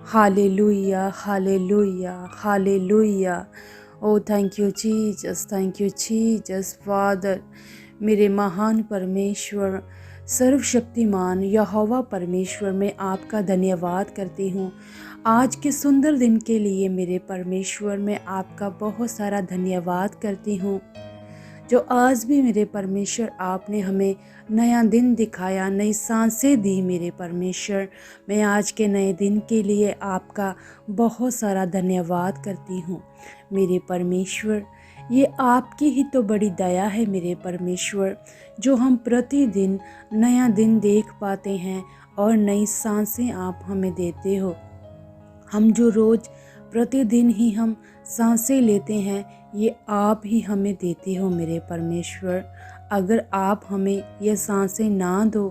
Hallelujah, hallelujah, hallelujah. Oh, thank you, Jesus, thank you, Jesus, Father. मेरे महान परमेश्वर, सर्वशक्तिमान यहोवा परमेश्वर, मैं आपका धन्यवाद करती हूँ आज के सुंदर दिन के लिए। मेरे परमेश्वर, मैं आपका बहुत सारा धन्यवाद करती हूँ जो आज भी मेरे परमेश्वर आपने हमें नया दिन दिखाया, नई सांसें दी। मेरे परमेश्वर, मैं आज के नए दिन के लिए आपका बहुत सारा धन्यवाद करती हूँ। मेरे परमेश्वर, ये आपकी ही तो बड़ी दया है मेरे परमेश्वर, जो हम प्रतिदिन नया दिन देख पाते हैं और नई सांसें आप हमें देते हो। हम जो रोज़ प्रतिदिन ही हम सांसें लेते हैं, ये आप ही हमें देते हो मेरे परमेश्वर। अगर आप हमें ये सांसें ना दो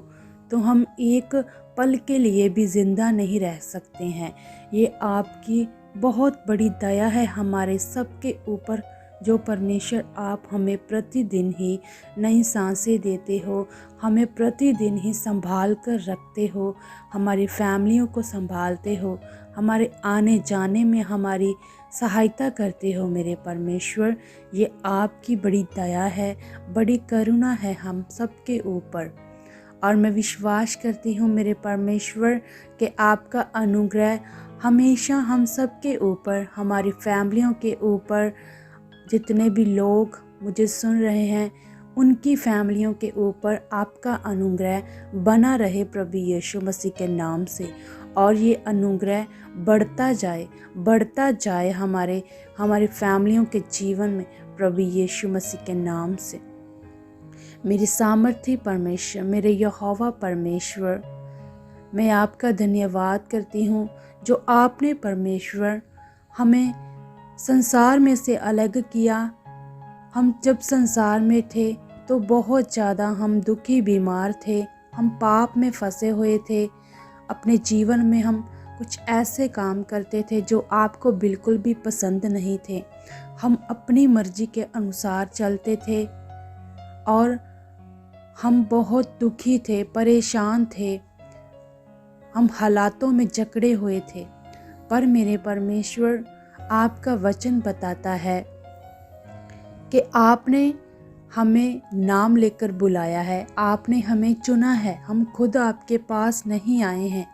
तो हम एक पल के लिए भी ज़िंदा नहीं रह सकते हैं। ये आपकी बहुत बड़ी दया है हमारे सबके ऊपर, जो परमेश्वर आप हमें प्रतिदिन ही नई सांसें देते हो, हमें प्रतिदिन ही संभाल कर रखते हो, हमारी फैमिलियों को संभालते हो, हमारे आने जाने में हमारी सहायता करते हो मेरे परमेश्वर। ये आपकी बड़ी दया है, बड़ी करुणा है हम सबके ऊपर। और मैं विश्वास करती हूँ मेरे परमेश्वर कि आपका अनुग्रह हमेशा हम सबके ऊपर, हमारी फैमिलियों के ऊपर, जितने भी लोग मुझे सुन रहे हैं उनकी फैमिलियों के ऊपर आपका अनुग्रह बना रहे प्रभु यीशु मसीह के नाम से। और ये अनुग्रह बढ़ता जाए हमारे फैमिलियों के जीवन में प्रभु यीशु मसीह के नाम से। मेरे सामर्थी परमेश्वर, मेरे यहोवा परमेश्वर, मैं आपका धन्यवाद करती हूँ जो आपने परमेश्वर हमें संसार में से अलग किया। हम जब संसार में थे तो बहुत ज़्यादा हम दुखी बीमार थे, हम पाप में फंसे हुए थे। अपने जीवन में हम कुछ ऐसे काम करते थे जो आपको बिल्कुल भी पसंद नहीं थे। हम अपनी मर्जी के अनुसार चलते थे और हम बहुत दुखी थे, परेशान थे, हम हालातों में जकड़े हुए थे। पर मेरे परमेश्वर, आपका वचन बताता है कि आपने हमें नाम लेकर बुलाया है, आपने हमें चुना है, हम खुद आपके पास नहीं आए हैं।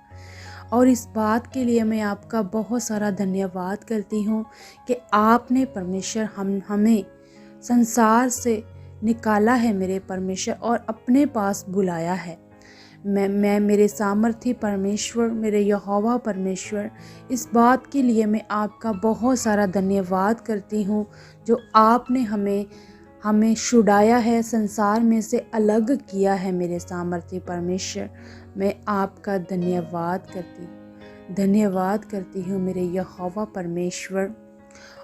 और इस बात के लिए मैं आपका बहुत सारा धन्यवाद करती हूँ कि आपने परमेश्वर हमें संसार से निकाला है मेरे परमेश्वर और अपने पास बुलाया है। मैं मेरे सामर्थी परमेश्वर, मेरे यहोवा परमेश्वर, इस बात के लिए मैं आपका बहुत सारा धन्यवाद करती हूँ जो आपने हमें छुड़ाया है, संसार में से अलग किया है। मेरे सामर्थी परमेश्वर, मैं आपका धन्यवाद करती हूँ मेरे यहोवा परमेश्वर।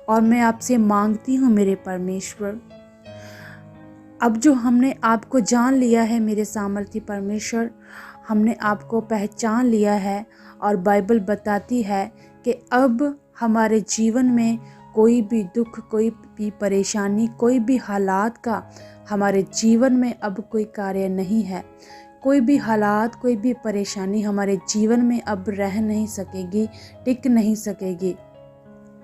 और मैं आपसे मांगती हूँ मेरे परमेश्वर, अब जो हमने आपको जान लिया है मेरे सामर्थी परमेश्वर, हमने आपको पहचान लिया है और बाइबल बताती है कि अब हमारे जीवन में कोई भी दुख, कोई भी परेशानी, कोई भी हालात का हमारे जीवन में अब कोई कार्य नहीं है। कोई भी हालात, कोई भी परेशानी हमारे जीवन में अब रह नहीं सकेगी, टिक नहीं सकेगी,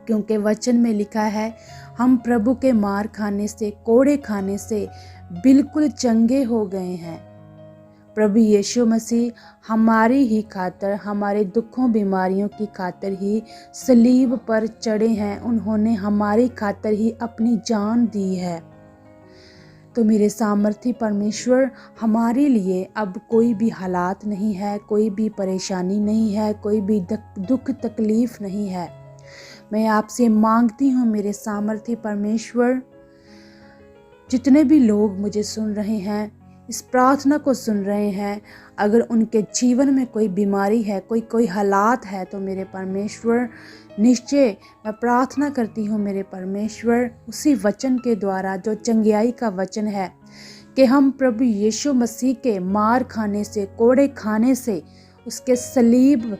क्योंकि वचन में लिखा है हम प्रभु के मार खाने से, कोड़े खाने से बिल्कुल चंगे हो गए हैं। प्रभु यीशु मसीह हमारी ही खातर, हमारे दुखों बीमारियों की खातर ही सलीब पर चढ़े हैं। उन्होंने हमारी खातर ही अपनी जान दी है। तो मेरे सामर्थी परमेश्वर, हमारे लिए अब कोई भी हालात नहीं है, कोई भी परेशानी नहीं है, कोई भी दुख तकलीफ नहीं है। मैं आपसे मांगती हूँ मेरे सामर्थी परमेश्वर, जितने भी लोग मुझे सुन रहे हैं, इस प्रार्थना को सुन रहे हैं, अगर उनके जीवन में कोई बीमारी है, कोई हालात है, तो मेरे परमेश्वर निश्चय मैं प्रार्थना करती हूँ मेरे परमेश्वर, उसी वचन के द्वारा जो चंगियाई का वचन है, कि हम प्रभु यीशु मसीह के मार खाने से, कोड़े खाने से, उसके सलीब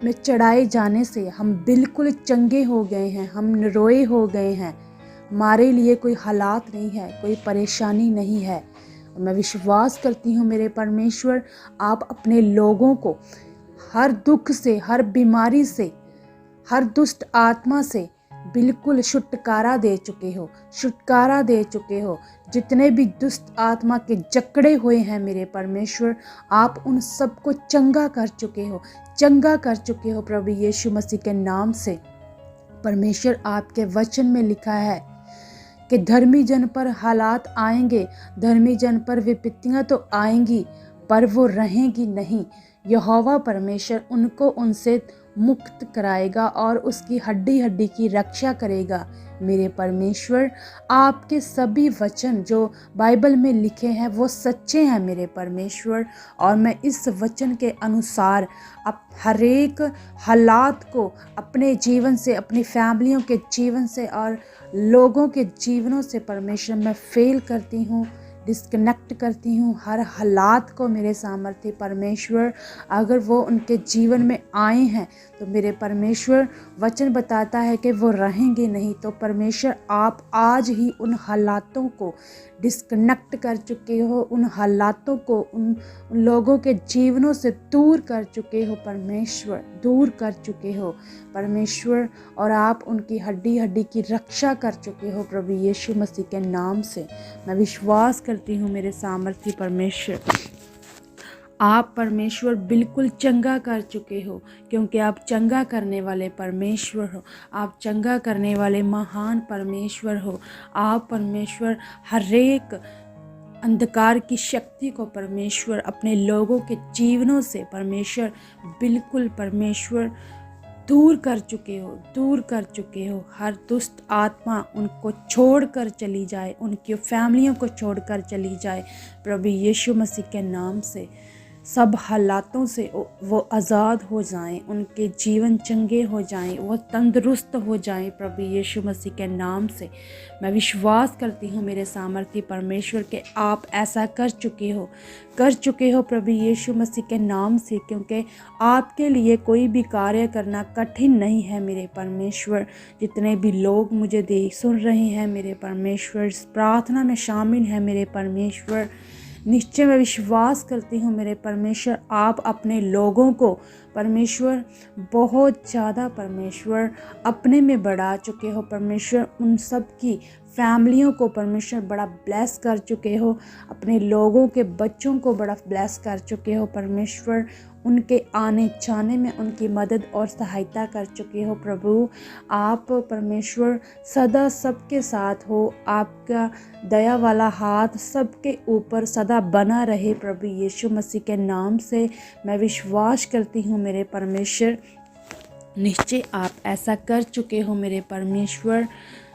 में चढ़ाए जाने से हम बिल्कुल चंगे हो गए हैं, हम निरोए हो गए हैं। हमारे लिए कोई हालात नहीं है, कोई परेशानी नहीं है। मैं विश्वास करती हूँ मेरे परमेश्वर, आप अपने लोगों को हर दुख से, हर बीमारी से, हर दुष्ट आत्मा से बिल्कुल छुटकारा दे चुके हो, छुटकारा दे चुके हो। जितने भी दुष्ट आत्मा के जकड़े हुए हैं मेरे परमेश्वर, आप उन सबको चंगा कर चुके हो, चंगा कर चुके हो प्रभु यीशु मसीह के नाम से। परमेश्वर, आपके वचन में लिखा है कि धर्मी जन पर हालात आएंगे, धर्मी जन पर विपत्तियां तो आएंगी पर वो रहेंगी नहीं। यहोवा परमेश्वर उनको उनसे मुक्त कराएगा और उसकी हड्डी हड्डी की रक्षा करेगा। मेरे परमेश्वर, आपके सभी वचन जो बाइबल में लिखे हैं वो सच्चे हैं मेरे परमेश्वर, और मैं इस वचन के अनुसार अब हर एक हालात को अपने जीवन से, अपनी फैमिलियों के जीवन से और लोगों के जीवनों से परमेश्वर मैं फेल करती हूँ, डिस्कनेक्ट करती हूँ हर हालात को मेरे सामर्थ्य परमेश्वर। अगर वो उनके जीवन में आए हैं तो मेरे परमेश्वर वचन बताता है कि वो रहेंगे नहीं। तो परमेश्वर, आप आज ही उन हालातों को डिस्कनेक्ट कर चुके हो, उन हालातों को उन लोगों के जीवनों से दूर कर चुके हो परमेश्वर, दूर कर चुके हो परमेश्वर, और आप उनकी हड्डी हड्डी की रक्षा कर चुके हो प्रभु यीशु मसीह के नाम से। मैं विश्वास करती हूँ मेरे सामर्थ्य परमेश्वर, आप परमेश्वर बिल्कुल चंगा कर चुके हो, क्योंकि आप चंगा करने वाले परमेश्वर हो, आप चंगा करने वाले महान परमेश्वर हो। आप परमेश्वर हर एक अंधकार की शक्ति को परमेश्वर अपने लोगों के जीवनों से परमेश्वर बिल्कुल परमेश्वर दूर कर चुके हो, दूर कर चुके हो। हर दुष्ट आत्मा उनको छोड़कर चली जाए, उनकी फैमिलियों को छोड़कर चली जाए प्रभु यीशु मसीह के नाम से। सब हालातों से वो आज़ाद हो जाएं, उनके जीवन चंगे हो जाएं, वो तंदुरुस्त हो जाएं प्रभु यीशु मसीह के नाम से। मैं विश्वास करती हूँ मेरे सामर्थ्य परमेश्वर के आप ऐसा कर चुके हो प्रभु यीशु मसीह के नाम से, क्योंकि आपके लिए कोई भी कार्य करना कठिन नहीं है मेरे परमेश्वर। जितने भी लोग मुझे सुन रहे हैं मेरे परमेश्वर, इस प्रार्थना में शामिल हैं मेरे परमेश्वर, निश्चय मैं विश्वास करती हूँ मेरे परमेश्वर, आप अपने लोगों को परमेश्वर बहुत ज़्यादा परमेश्वर अपने में बढ़ा चुके हो परमेश्वर। उन सब की फैमिलियों को परमेश्वर बड़ा ब्लेस कर चुके हो, अपने लोगों के बच्चों को बड़ा ब्लेस कर चुके हो परमेश्वर। उनके आने जाने में उनकी मदद और सहायता कर चुके हो प्रभु। आप परमेश्वर सदा सबके साथ हो, आपका दया वाला हाथ सबके ऊपर सदा बना रहे प्रभु यीशु मसीह के नाम से। मैं विश्वास करती हूँ मेरे परमेश्वर, निश्चय आप ऐसा कर चुके हो मेरे परमेश्वर।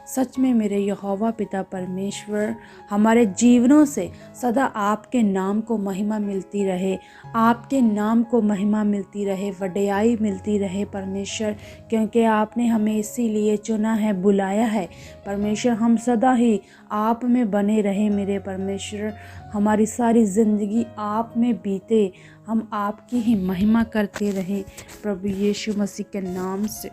सच में मेरे यहोवा पिता परमेश्वर, हमारे जीवनों से सदा आपके नाम को महिमा मिलती रहे, आपके नाम को महिमा मिलती रहे, वडियाई मिलती रहे परमेश्वर, क्योंकि आपने हमें इसीलिए चुना है, बुलाया है परमेश्वर। हम सदा ही आप में बने रहे मेरे परमेश्वर, हमारी सारी ज़िंदगी आप में बीते, हम आपकी ही महिमा करते रहें प्रभु यीशु मसीह के नाम से।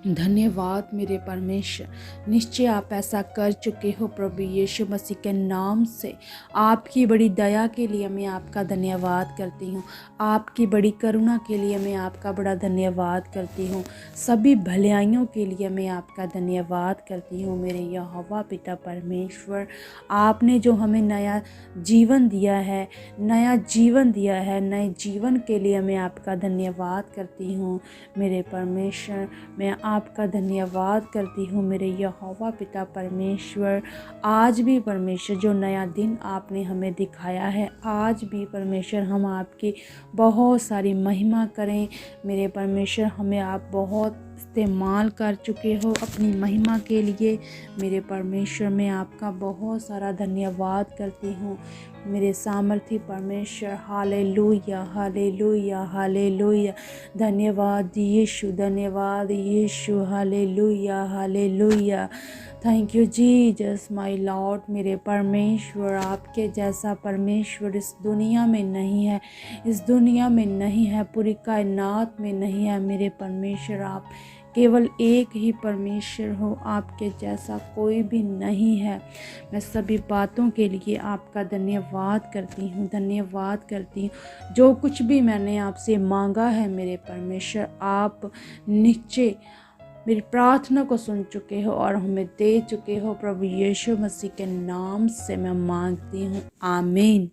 धन्यवाद मेरे परमेश्वर, निश्चय आप ऐसा कर चुके हो प्रभु यीशु मसीह के नाम से। आपकी बड़ी दया के लिए मैं आपका धन्यवाद करती हूँ, आपकी बड़ी करुणा के लिए मैं आपका बड़ा धन्यवाद करती हूँ, सभी भलाइयों के लिए मैं आपका धन्यवाद करती हूँ मेरे यहोवा पिता परमेश्वर। आपने जो हमें नया जीवन दिया है, नया जीवन दिया है, नए जीवन के लिए मैं आपका धन्यवाद करती हूँ मेरे परमेश्वर। मैं आपका धन्यवाद करती हूँ मेरे यहोवा पिता परमेश्वर। आज भी परमेश्वर जो नया दिन आपने हमें दिखाया है, आज भी परमेश्वर हम आपकी बहुत सारी महिमा करें मेरे परमेश्वर। हमें आप बहुत इस्तेमाल कर चुके हो अपनी महिमा के लिए मेरे परमेश्वर। मैं आपका बहुत सारा धन्यवाद करती हूँ मेरे सामर्थ्य परमेश्वर। Hallelujah, hallelujah, hallelujah. धन्यवाद यीशु, धन्यवाद Yeshu. Hallelujah, hallelujah. Thank you Jesus my lord. मेरे परमेश्वर, आपके जैसा परमेश्वर इस दुनिया में नहीं है, इस दुनिया में नहीं है, पूरी कायनात में नहीं है मेरे परमेश्वर। आप केवल एक ही परमेश्वर हो, आपके जैसा कोई भी नहीं है। मैं सभी बातों के लिए आपका धन्यवाद करती हूँ। जो कुछ भी मैंने आपसे मांगा है मेरे परमेश्वर, आप नीचे मेरी प्रार्थना को सुन चुके हो और हमें दे चुके हो। प्रभु यीशु मसीह के नाम से मैं मांगती हूँ, आमीन।